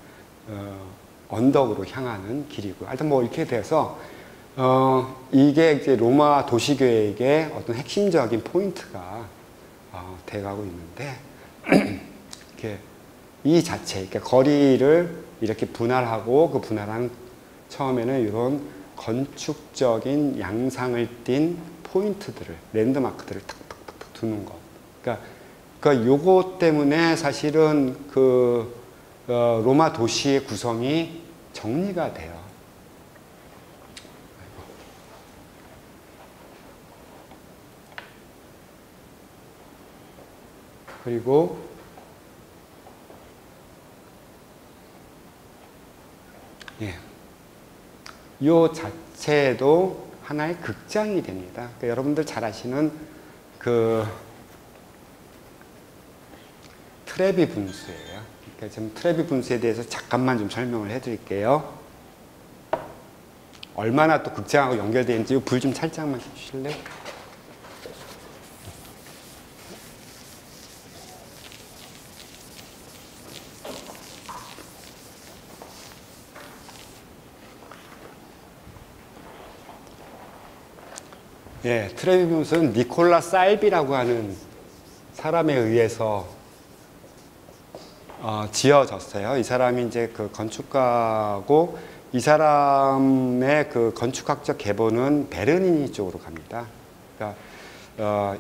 A: 언덕으로 향하는 길이고, 하여튼 뭐 이렇게 돼서 이게 이제 로마 도시계획의 어떤 핵심적인 포인트가 돼가고 있는데, 이렇게 이 자체, 그러니까 거리를 이렇게 분할하고, 그 분할한 처음에는 이런 건축적인 양상을 띈 포인트들을, 랜드마크들을 탁탁탁탁 두는 것. 그러니까 요거 때문에 사실은 그 로마 도시의 구성이 정리가 돼요. 그리고 요 자체도 하나의 극장이 됩니다. 그러니까 여러분들 잘 아시는 그 트레비 분수예요. 지금 트레비 분수에 대해서 잠깐만 좀 설명을 해드릴게요. 얼마나 또 극장하고 연결되어 있는지 불 좀 살짝만 켜주실래요? 예, 트레비 분수는 니콜라 살비라고 하는 사람에 의해서 지어졌어요. 이 사람이 이제 그 건축가고, 이 사람의 그 건축학적 계보는 베르니니 쪽으로 갑니다. 그러니까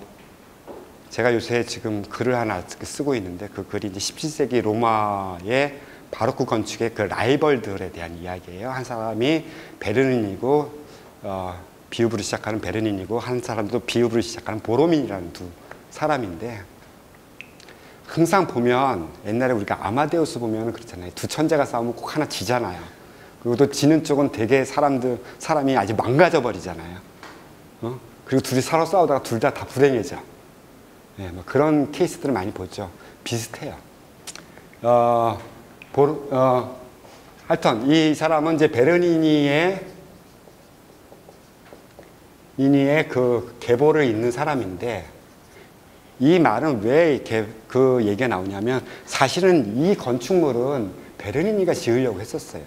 A: 제가 요새 지금 글을 하나 쓰고 있는데, 그 글이 이제 17세기 로마의 바로크 건축의 그 라이벌들에 대한 이야기예요. 한 사람이 베르니니고 비읍으로 시작하는 베르니니고, 한 사람도 비읍으로 시작하는 보로민이라는 두 사람인데, 항상 보면 옛날에 우리가 아마데우스 보면 그렇잖아요. 두 천재가 싸우면 꼭 하나 지잖아요. 그리고 또 지는 쪽은 되게 사람이 아주 망가져 버리잖아요. 그리고 둘이 서로 싸우다가 둘 다 불행해져. 네, 뭐 그런 케이스들을 많이 보죠. 비슷해요. 하여튼 이 사람은 이제 베르니니의 그 계보를 잇는 사람인데, 이 말은 왜 그 얘기가 나오냐면, 사실은 이 건축물은 베르니니가 지으려고 했었어요.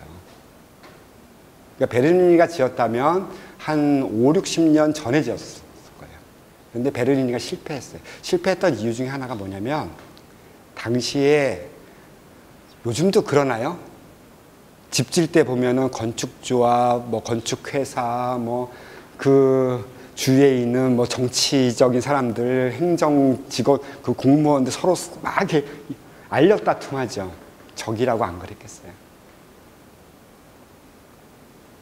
A: 그러니까 베르니니가 지었다면 한 5, 60년 전에 지었을 거예요. 그런데 베르니니가 실패했어요. 실패했던 이유 중에 하나가 뭐냐면, 당시에 요즘도 그러나요? 집 질 때 보면은 건축조합, 뭐 건축회사, 뭐 그 주위에 있는 뭐 정치적인 사람들, 행정 직원, 그 공무원들 서로 막 이렇게 알력다툼하죠. 적이라고 안 그랬겠어요.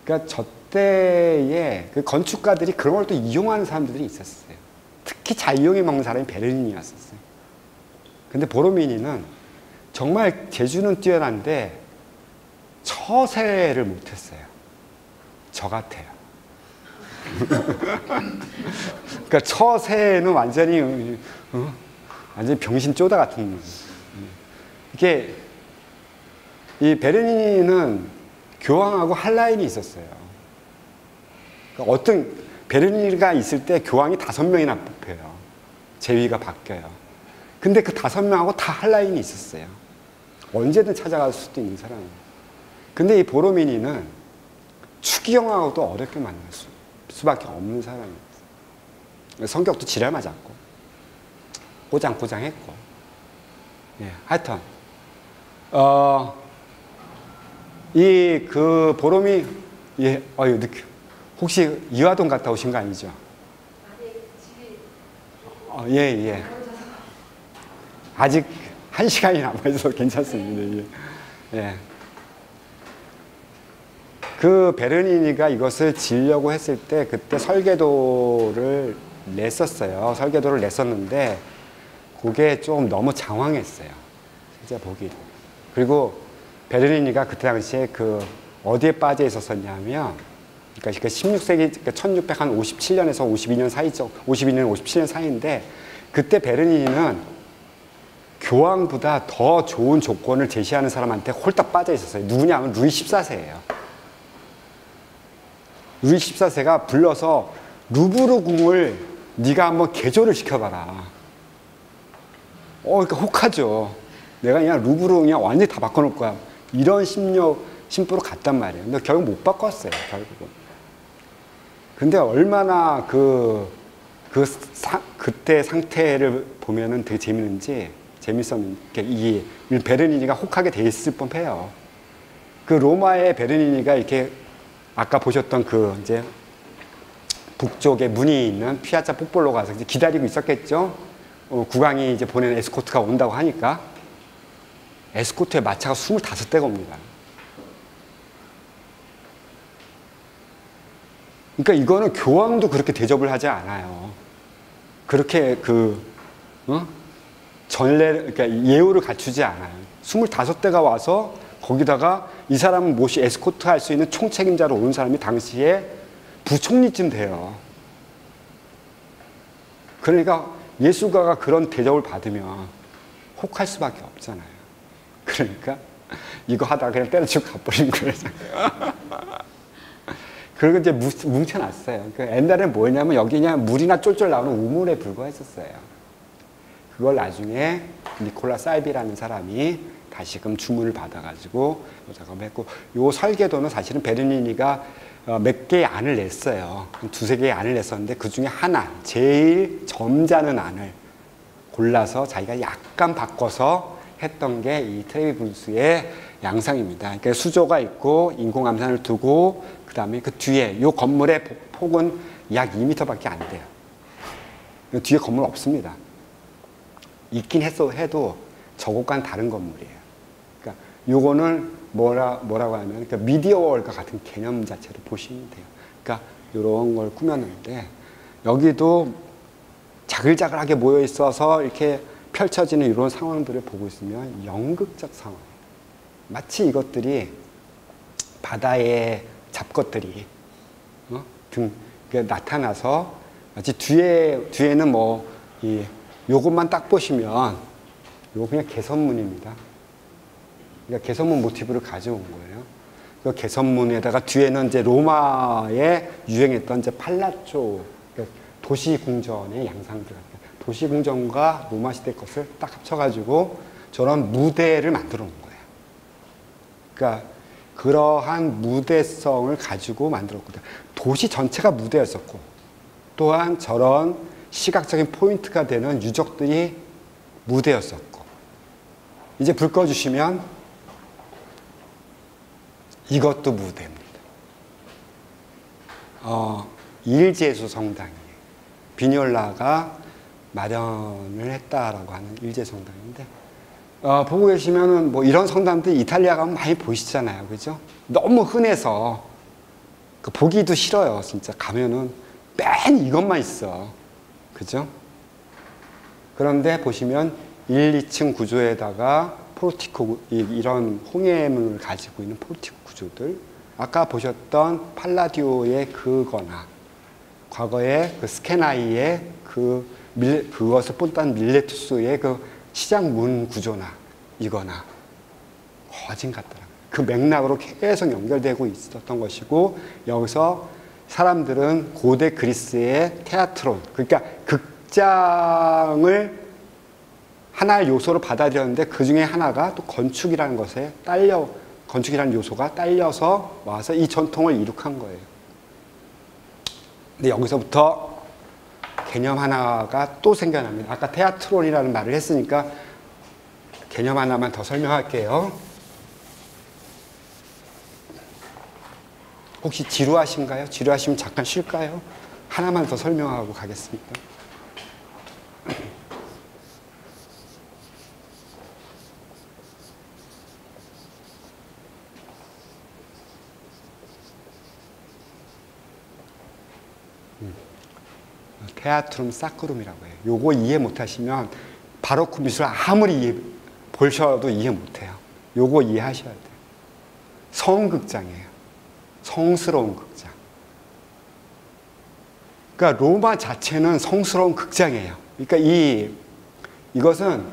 A: 그러니까 저 때에 그 건축가들이 그런 걸 또 이용하는 사람들이 있었어요. 특히 잘 이용해 먹는 사람이 베르니니였었어요. 근데 보로미니는 정말 재주는 뛰어난데 처세를 못했어요. 저 같아요. 그러니까 처세는 완전히 병신 쪼다 같은. 이게 이 베르니니는 교황하고 할 라인이 있었어요. 그러니까 어떤 베르니니가 있을 때 교황이 5명이나 뽑혀요. 제위가 바뀌어요. 근데 그 5명하고 다 할 라인이 있었어요. 언제든 찾아갈 수도 있는 사람이에요. 근데 이 보로미니는 추기경하고도 어렵게 만날 수밖에 없는 사람이었어요. 성격도 지랄 맞았고, 꼬장꼬장했고. 예, 하여튼, 이 그 보로미, 예, 느낌. 혹시 이화동 갔다 오신 거 아니죠? 예, 예. 아직 1시간이 남아있어서 괜찮습니다. 예. 예. 그 베르니니가 이것을 지으려고 했을 때 그때 설계도를 냈었어요. 설계도를 냈었는데 그게 좀 너무 장황했어요. 진짜 보기. 그리고 베르니니가 그때 당시에 그 어디에 빠져 있었었냐면, 그러니까 16세기, 그러니까 1657년에서 52년 사이죠. 52년, 57년 사이인데, 그때 베르니니는 교황보다 더 좋은 조건을 제시하는 사람한테 홀딱 빠져 있었어요. 누구냐면 루이 14세예요. 루이 14세가 불러서 루브르 궁을 네가 한번 개조를 시켜봐라. 그러니까 혹하죠. 내가 그냥 루브르 그냥 완전히 다 바꿔놓을 거야. 이런 심보로 갔단 말이에요. 근데 결국 못 바꿨어요, 결국은. 근데 얼마나 그때 상태를 보면은 되게 재밌었는데, 이 베르니니가 혹하게 돼 있을 법해요. 그 로마의 베르니니가 이렇게 아까 보셨던 그 이제 북쪽에 문이 있는 피아자 뽀폴로 가서 이제 기다리고 있었겠죠. 국왕이 이제 보낸 에스코트가 온다고 하니까 에스코트에 마차가 25대가 옵니다. 그러니까 이거는 교황도 그렇게 대접을 하지 않아요. 그렇게 그러니까 예우를 갖추지 않아요. 25대가 와서 거기다가 이 사람은 몹시 에스코트 할 수 있는 총책임자로 온 사람이 당시에 부총리쯤 돼요. 그러니까 예술가가 그런 대접을 받으면 혹할 수밖에 없잖아요. 그러니까 이거 하다가 그냥 때려치고 가버린 거예요. 그리고 이제 뭉쳐놨어요. 그러니까 옛날에 뭐냐면 여기 그냥 물이나 쫄쫄 나오는 우물에 불과했었어요. 그걸 나중에 니콜라 살비라는 사람이 다시금 주문을 받아가지고 작업했고, 요 설계도는 사실은 베르니니가 몇 개의 안을 냈어요. 한 두세 개의 안을 냈었는데 그 중에 하나, 제일 점잖은 안을 골라서 자기가 약간 바꿔서 했던 게 이 트레비분수의 양상입니다. 그러니까 수조가 있고 인공암산을 두고 그 다음에 그 뒤에 이 건물의 폭은 약 2m밖에 안 돼요. 뒤에 건물 없습니다. 있긴 해도 저것과는 다른 건물이에요. 그러니까 요거는 뭐라고 하면 그러니까 미디어월과 같은 개념 자체로 보시면 돼요. 그러니까 이런 걸 꾸몄는데 여기도 자글자글하게 모여 있어서 이렇게 펼쳐지는 이런 상황들을 보고 있으면 연극적 상황이에요. 마치 이것들이 바다의 잡것들이 나타나서 마치 뒤에는 요것만 딱 보시면 요거 그냥 개선문입니다. 그러니까 개선문 모티브를 가져온 거예요. 그 개선문에다가 뒤에는 이제 로마에 유행했던 이제 팔라쪼, 그러니까 도시궁전의 양상들, 도시궁전과 로마 시대 것을 딱 합쳐가지고 저런 무대를 만들어 놓은 거예요. 그러니까 그러한 무대성을 가지고 만들었거든요. 도시 전체가 무대였었고, 또한 저런 시각적인 포인트가 되는 유적들이 무대였었고, 이제 불 꺼주시면 이것도 무대입니다. 일제수 성당이에요. 비뇨라가 마련을 했다라고 하는 일제 성당인데, 보고 계시면은 뭐 이런 성당들 이탈리아 가면 많이 보이시잖아요. 그죠? 너무 흔해서 보기도 싫어요. 진짜 가면은 맨 이것만 있어. 그죠? 그런데 보시면 1, 2층 구조에다가 포르티코, 이런 홍해문을 가지고 있는 포르티코 구조들, 아까 보셨던 팔라디오의 그거나 과거에 그 스케나이의 그것을 본딴 밀레투스의 그 시장문 구조나 이거나 거진 같더라고요. 그 맥락으로 계속 연결되고 있었던 것이고, 여기서 사람들은 고대 그리스의 테아트론, 그러니까 극장을 하나의 요소로 받아들였는데 그 중에 하나가 또 건축이라는 건축이라는 요소가 딸려서 와서 이 전통을 이룩한 거예요. 근데 여기서부터 개념 하나가 또 생겨납니다. 아까 테아트론이라는 말을 했으니까 개념 하나만 더 설명할게요. 혹시 지루하신가요? 지루하시면 잠깐 쉴까요? 하나만 더 설명하고 가겠습니다. 테아트룸 사크룸이라고 해요. 요거 이해 못하시면 바로크 미술 아무리 보셔도 이해 못해요. 요거 이해하셔야 돼요. 성극장이에요. 성스러운 극장. 그러니까 로마 자체는 성스러운 극장이에요. 그러니까 이것은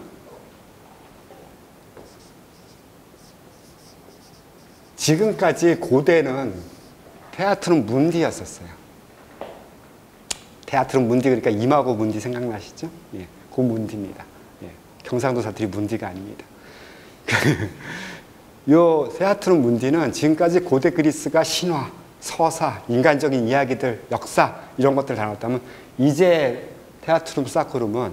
A: 지금까지 고대는 테아트룸 문디였었어요. 테아트룸 문디, 그러니까 이마고 문디 생각나시죠? 예, 그 문디입니다. 예, 경상도 사투리 문디가 아닙니다. 요 테아트룸 문디는 지금까지 고대 그리스가 신화, 서사, 인간적인 이야기들, 역사 이런 것들을 다뤘다면, 이제 테아트룸 사크룸은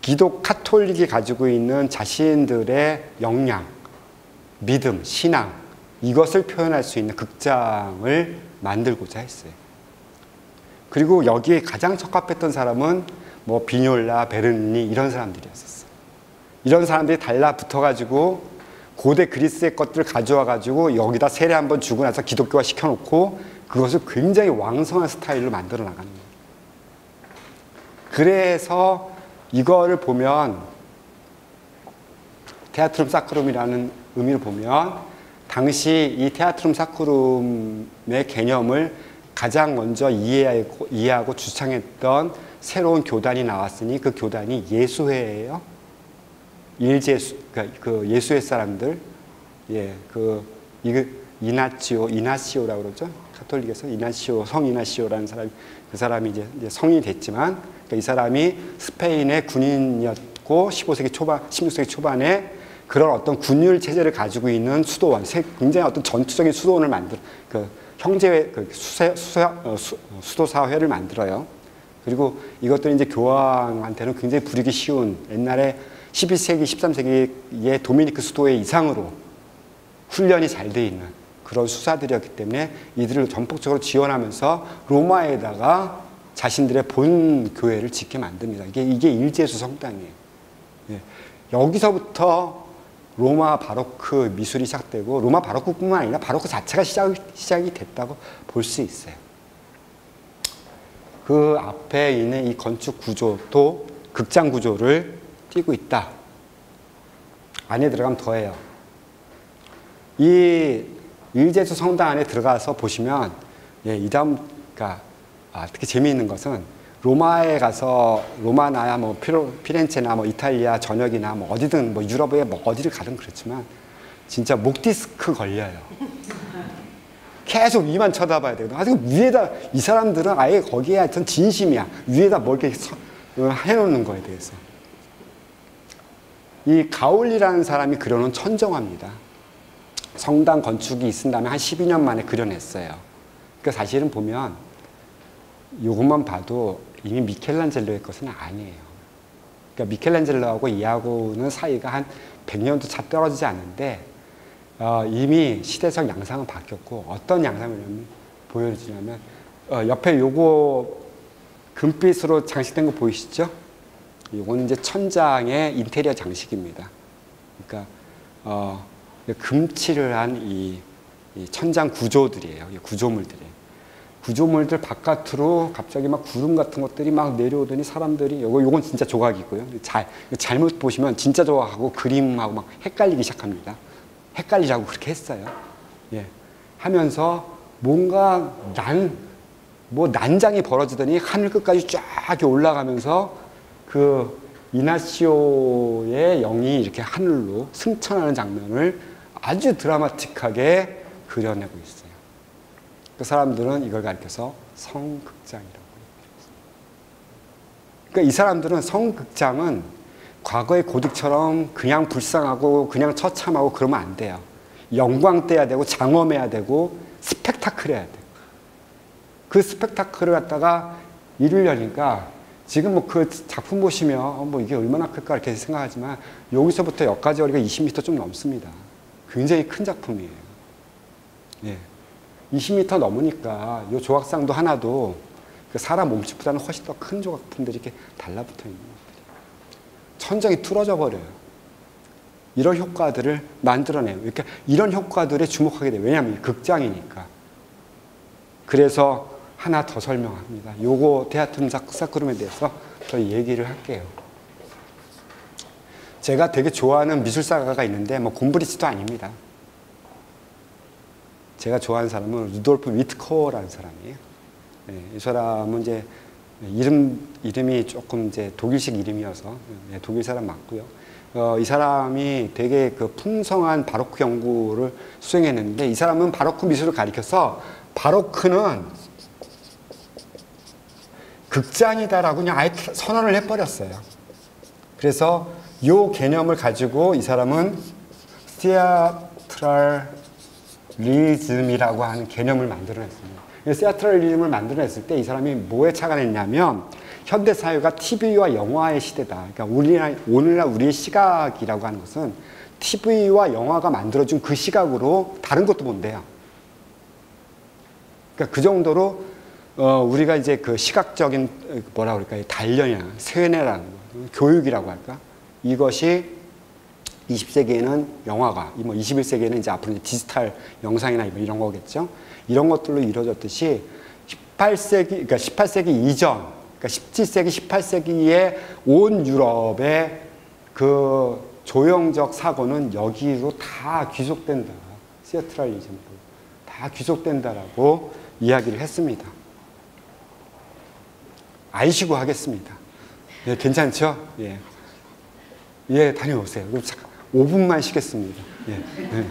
A: 기독 카톨릭이 가지고 있는 자신들의 역량, 믿음, 신앙, 이것을 표현할 수 있는 극장을 만들고자 했어요. 그리고 여기에 가장 적합했던 사람은 뭐 비뇨라, 베르니 이런 사람들이었었어요. 이런 사람들이 달라붙어가지고 고대 그리스의 것들을 가져와가지고 여기다 세례 한번 주고 나서 기독교화 시켜놓고 그것을 굉장히 왕성한 스타일로 만들어 나가는 거예요. 그래서 이거를 보면 테아트룸 사크룸이라는 의미를 보면 당시 이 테아트룸 사크룸의 개념을 가장 먼저 이해하고 주창했던 새로운 교단이 나왔으니 그 교단이 예수회예요. 일제수, 그러니까 그 예수의 사람들, 예, 이나시오라고 그러죠. 가톨릭에서 성 이나시오라는 사람이, 그 사람이 이제 성인이 됐지만, 그러니까 이 사람이 스페인의 군인이었고, 16세기 초반에 그런 어떤 군율 체제를 가지고 있는 수도원, 굉장히 어떤 전투적인 수도원을 수도 사회를 만들어요. 그리고 이것들이 이제 교황한테는 굉장히 부르기 쉬운, 옛날에 11세기, 13세기의 도미니크 수도회 이상으로 훈련이 잘 돼 있는 그런 수사들이었기 때문에 이들을 전폭적으로 지원하면서 로마에다가 자신들의 본 교회를 짓게 만듭니다. 이게 일제수 성당이에요. 예. 여기서부터 로마 바로크 미술이 시작되고, 로마 바로크뿐만 아니라 바로크 자체가 시작이 됐다고 볼 수 있어요. 그 앞에 있는 이 건축 구조도 극장 구조를 띠고 있다. 안에 들어가면 더해요. 이 일제수 성당 안에 들어가서 보시면, 예, 이 다음, 그러니까 특히 재미있는 것은 로마에 가서, 로마나 뭐 피렌체나 뭐 이탈리아 전역이나 뭐 어디든 뭐 유럽에 뭐 어디를 가든 그렇지만 진짜 목 디스크 걸려요. 계속 위만 쳐다봐야 되거든. 아직 위에다, 이 사람들은 아예 거기에 하여튼 진심이야. 위에다 뭘 이렇게 해놓는 거에 대해서. 이 가울리라는 사람이 그려놓은 천정화입니다. 성당 건축이 있은 다음에 한 12년 만에 그려냈어요. 그러니까 사실은 보면 이것만 봐도 이미 미켈란젤로의 것은 아니에요. 그러니까 미켈란젤로하고 이하고는 사이가 한 100년도 차 떨어지지 않는데, 이미 시대적 양상은 바뀌었고, 어떤 양상을 보여주냐면, 옆에 요거 금빛으로 장식된 거 보이시죠? 요거는 이제 천장의 인테리어 장식입니다. 그러니까 금칠을 한 이 천장 구조들이에요. 구조물들이에요. 구조물들 바깥으로 갑자기 막 구름 같은 것들이 막 내려오더니 사람들이, 요건 진짜 조각이고요. 잘못 보시면 진짜 조각하고 그림하고 막 헷갈리기 시작합니다. 헷갈리라고 그렇게 했어요. 예. 하면서 뭔가 난장이 벌어지더니 하늘 끝까지 쫙 올라가면서 그 이나시오의 영이 이렇게 하늘로 승천하는 장면을 아주 드라마틱하게 그려내고 있어요. 그 사람들은 이걸 가리켜서 성극장이라고 해요. 그러니까 이 사람들은 성극장은 과거의 고딕처럼 그냥 불쌍하고 그냥 처참하고 그러면 안 돼요. 영광 떼야 되고 장엄해야 되고 스펙타클 해야 돼요. 그 스펙타클을 갖다가 이루려니까 지금 뭐 그 작품 보시면 뭐 이게 얼마나 클까 이렇게 생각하지만 여기서부터 여기까지 거리가 20m 좀 넘습니다. 굉장히 큰 작품이에요. 예. 20m 넘으니까 이 조각상도 하나도 그 사람 몸집보다는 훨씬 더 큰 조각품들이 이렇게 달라붙어 있는 것들이에요. 천장이 뚫어져 버려요. 이런 효과들을 만들어내요. 그러니까 이런 효과들에 주목하게 돼요. 왜냐하면 극장이니까. 그래서 하나 더 설명합니다. 요거 테아트룸 사크룸에 대해서 더 얘기를 할게요. 제가 되게 좋아하는 미술사가가 있는데 뭐 곰브리치도 아닙니다. 제가 좋아하는 사람은 루돌프 위트코어라는 사람이에요. 네, 이 사람은 이제 이름이 조금 이제 독일식 이름이어서 네, 독일 사람 맞고요. 이 사람이 되게 그 풍성한 바로크 연구를 수행했는데, 이 사람은 바로크 미술을 가리켜서 바로크는 극장이다라고 그냥 아예 선언을 해버렸어요. 그래서 이 개념을 가지고 이 사람은 시아트랄리즘이라고 하는 개념을 만들어냈습니다. 시아트랄리즘을 만들어냈을 때 이 사람이 뭐에 착안했냐면, 현대사회가 TV와 영화의 시대다. 그러니까 오늘날 우리의 시각이라고 하는 것은 TV와 영화가 만들어준 그 시각으로 다른 것도 본대요. 그러니까 그 정도로 우리가 이제 그 시각적인 뭐라 그럴까요? 단련이나 세뇌라는 거, 교육이라고 할까? 이것이 20세기에는 영화가, 뭐 21세기에는 이제 앞으로 이제 디지털 영상이나 이런 거겠죠. 이런 것들로 이루어졌듯이 18세기 이전, 그러니까 17세기, 18세기에 온 유럽의 그 조형적 사고는 여기로 다 귀속된다. 시아트랄리즘으로 다 귀속된다라고 이야기를 했습니다. 아이시고 하겠습니다. 예, 괜찮죠? 예. 예, 다녀오세요. 그럼 5분만 쉬겠습니다. 예. 예.